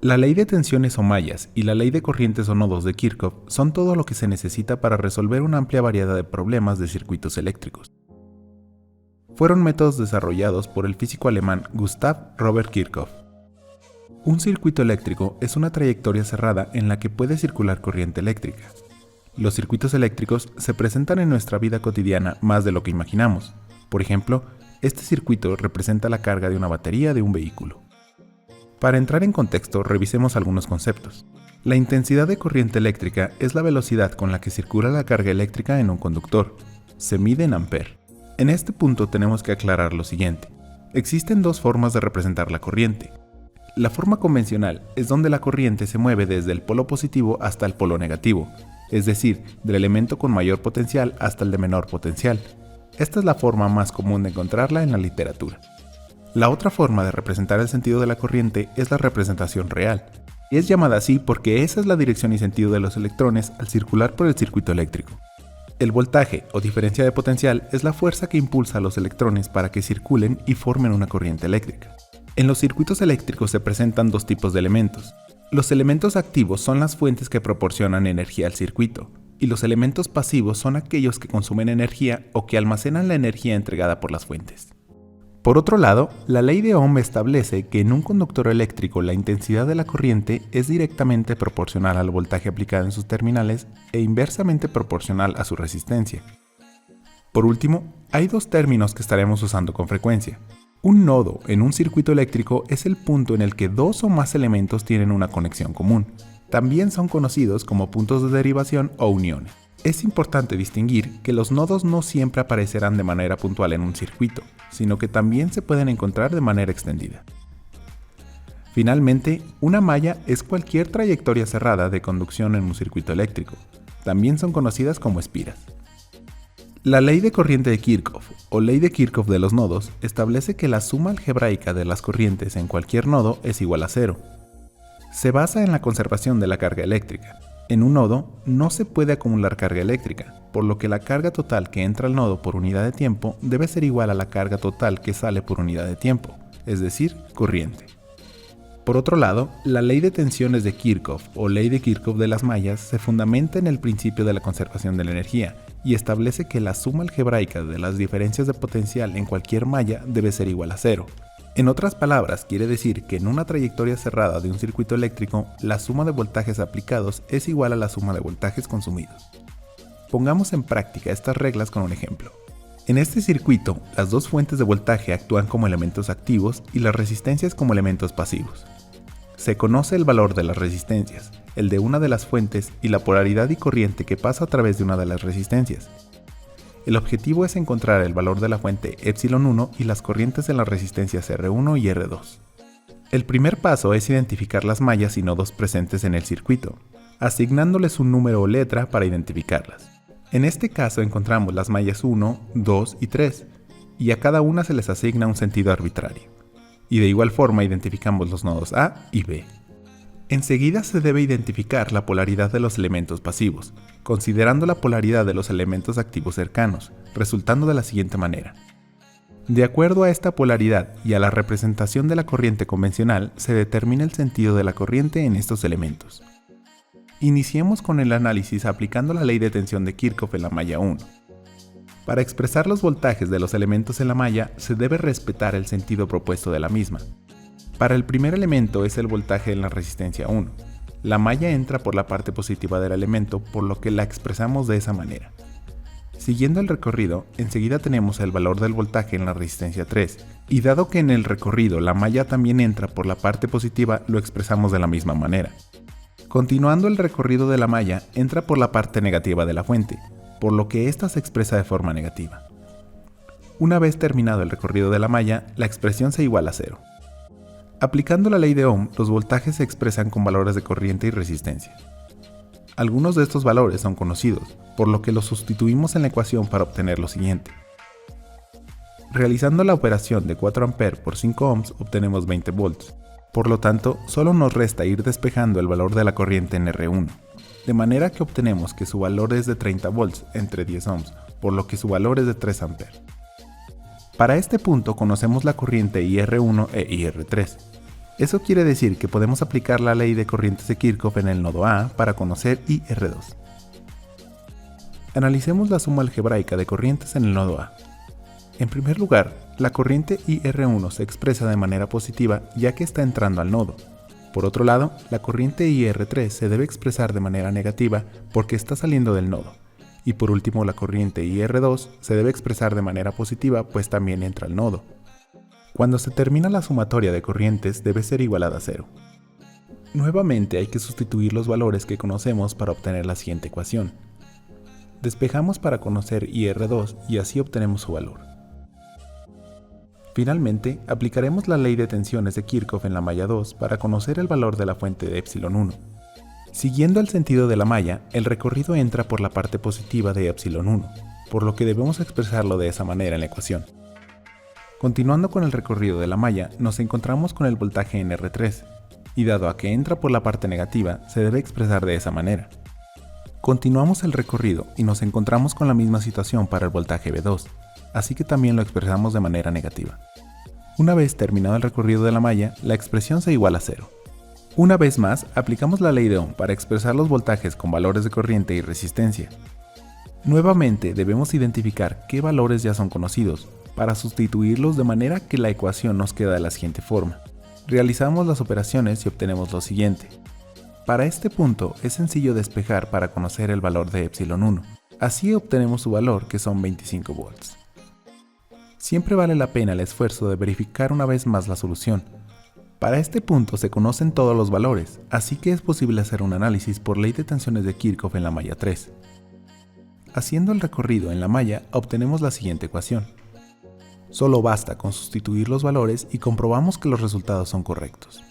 La ley de tensiones o mallas y la ley de corrientes o nodos de Kirchhoff son todo lo que se necesita para resolver una amplia variedad de problemas de circuitos eléctricos. Fueron métodos desarrollados por el físico alemán Gustav Robert Kirchhoff. Un circuito eléctrico es una trayectoria cerrada en la que puede circular corriente eléctrica. Los circuitos eléctricos se presentan en nuestra vida cotidiana más de lo que imaginamos. Por ejemplo, este circuito representa la carga de una batería de un vehículo. Para entrar en contexto, revisemos algunos conceptos. La intensidad de corriente eléctrica es la velocidad con la que circula la carga eléctrica en un conductor. Se mide en amperes. En este punto tenemos que aclarar lo siguiente. Existen dos formas de representar la corriente. La forma convencional es donde la corriente se mueve desde el polo positivo hasta el polo negativo, es decir, del elemento con mayor potencial hasta el de menor potencial. Esta es la forma más común de encontrarla en la literatura. La otra forma de representar el sentido de la corriente es la representación real. Y es llamada así porque esa es la dirección y sentido de los electrones al circular por el circuito eléctrico. El voltaje o diferencia de potencial es la fuerza que impulsa a los electrones para que circulen y formen una corriente eléctrica. En los circuitos eléctricos se presentan dos tipos de elementos. Los elementos activos son las fuentes que proporcionan energía al circuito, y los elementos pasivos son aquellos que consumen energía o que almacenan la energía entregada por las fuentes. Por otro lado, la ley de Ohm establece que en un conductor eléctrico la intensidad de la corriente es directamente proporcional al voltaje aplicado en sus terminales e inversamente proporcional a su resistencia. Por último, hay dos términos que estaremos usando con frecuencia. Un nodo en un circuito eléctrico es el punto en el que dos o más elementos tienen una conexión común. También son conocidos como puntos de derivación o uniones. Es importante distinguir que los nodos no siempre aparecerán de manera puntual en un circuito, sino que también se pueden encontrar de manera extendida. Finalmente, una malla es cualquier trayectoria cerrada de conducción en un circuito eléctrico. También son conocidas como espiras. La ley de corriente de Kirchhoff, o ley de Kirchhoff de los nodos, establece que la suma algebraica de las corrientes en cualquier nodo es igual a cero. Se basa en la conservación de la carga eléctrica. En un nodo no se puede acumular carga eléctrica, por lo que la carga total que entra al nodo por unidad de tiempo debe ser igual a la carga total que sale por unidad de tiempo, es decir, corriente. Por otro lado, la ley de tensiones de Kirchhoff o ley de Kirchhoff de las mallas se fundamenta en el principio de la conservación de la energía y establece que la suma algebraica de las diferencias de potencial en cualquier malla debe ser igual a cero. En otras palabras, quiere decir que en una trayectoria cerrada de un circuito eléctrico, la suma de voltajes aplicados es igual a la suma de voltajes consumidos. Pongamos en práctica estas reglas con un ejemplo. En este circuito, las dos fuentes de voltaje actúan como elementos activos y las resistencias como elementos pasivos. Se conoce el valor de las resistencias, el de una de las fuentes y la polaridad y corriente que pasa a través de una de las resistencias. El objetivo es encontrar el valor de la fuente ε1 y las corrientes en las resistencias R1 y R2. El primer paso es identificar las mallas y nodos presentes en el circuito, asignándoles un número o letra para identificarlas. En este caso encontramos las mallas 1, 2 y 3, y a cada una se les asigna un sentido arbitrario. Y de igual forma identificamos los nodos A y B. Enseguida se debe identificar la polaridad de los elementos pasivos, considerando la polaridad de los elementos activos cercanos, resultando de la siguiente manera. De acuerdo a esta polaridad y a la representación de la corriente convencional, se determina el sentido de la corriente en estos elementos. Iniciemos con el análisis aplicando la ley de tensión de Kirchhoff en la malla 1. Para expresar los voltajes de los elementos en la malla, se debe respetar el sentido propuesto de la misma. Para el primer elemento es el voltaje en la resistencia 1. La malla entra por la parte positiva del elemento, por lo que la expresamos de esa manera. Siguiendo el recorrido, enseguida tenemos el valor del voltaje en la resistencia 3, y dado que en el recorrido la malla también entra por la parte positiva, lo expresamos de la misma manera. Continuando el recorrido de la malla, entra por la parte negativa de la fuente, por lo que ésta se expresa de forma negativa. Una vez terminado el recorrido de la malla, la expresión se iguala a cero. Aplicando la ley de Ohm, los voltajes se expresan con valores de corriente y resistencia. Algunos de estos valores son conocidos, por lo que los sustituimos en la ecuación para obtener lo siguiente. Realizando la operación de 4 A por 5 ohms obtenemos 20 volts. Por lo tanto, solo nos resta ir despejando el valor de la corriente en R1, de manera que obtenemos que su valor es de 30 volts entre 10 ohms, por lo que su valor es de 3 A. Para este punto conocemos la corriente IR1 e IR3. Eso quiere decir que podemos aplicar la ley de corrientes de Kirchhoff en el nodo A para conocer IR2. Analicemos la suma algebraica de corrientes en el nodo A. En primer lugar, la corriente IR1 se expresa de manera positiva ya que está entrando al nodo. Por otro lado, la corriente IR3 se debe expresar de manera negativa porque está saliendo del nodo. Y por último, la corriente IR2 se debe expresar de manera positiva pues también entra al nodo. Cuando se termina la sumatoria de corrientes debe ser igualada a 0. Nuevamente hay que sustituir los valores que conocemos para obtener la siguiente ecuación. Despejamos para conocer IR2 y así obtenemos su valor. Finalmente, aplicaremos la ley de tensiones de Kirchhoff en la malla 2 para conocer el valor de la fuente de ε1. Siguiendo el sentido de la malla, el recorrido entra por la parte positiva de ε1, por lo que debemos expresarlo de esa manera en la ecuación. Continuando con el recorrido de la malla, nos encontramos con el voltaje en R3, y dado a que entra por la parte negativa, se debe expresar de esa manera. Continuamos el recorrido y nos encontramos con la misma situación para el voltaje V2, así que también lo expresamos de manera negativa. Una vez terminado el recorrido de la malla, la expresión se iguala a 0. Una vez más, aplicamos la ley de Ohm para expresar los voltajes con valores de corriente y resistencia. Nuevamente debemos identificar qué valores ya son conocidos, para sustituirlos de manera que la ecuación nos queda de la siguiente forma. Realizamos las operaciones y obtenemos lo siguiente. Para este punto es sencillo despejar para conocer el valor de ε1. Así obtenemos su valor, que son 25 volts. Siempre vale la pena el esfuerzo de verificar una vez más la solución. Para este punto se conocen todos los valores, así que es posible hacer un análisis por ley de tensiones de Kirchhoff en la malla 3. Haciendo el recorrido en la malla obtenemos la siguiente ecuación. Solo basta con sustituir los valores y comprobamos que los resultados son correctos.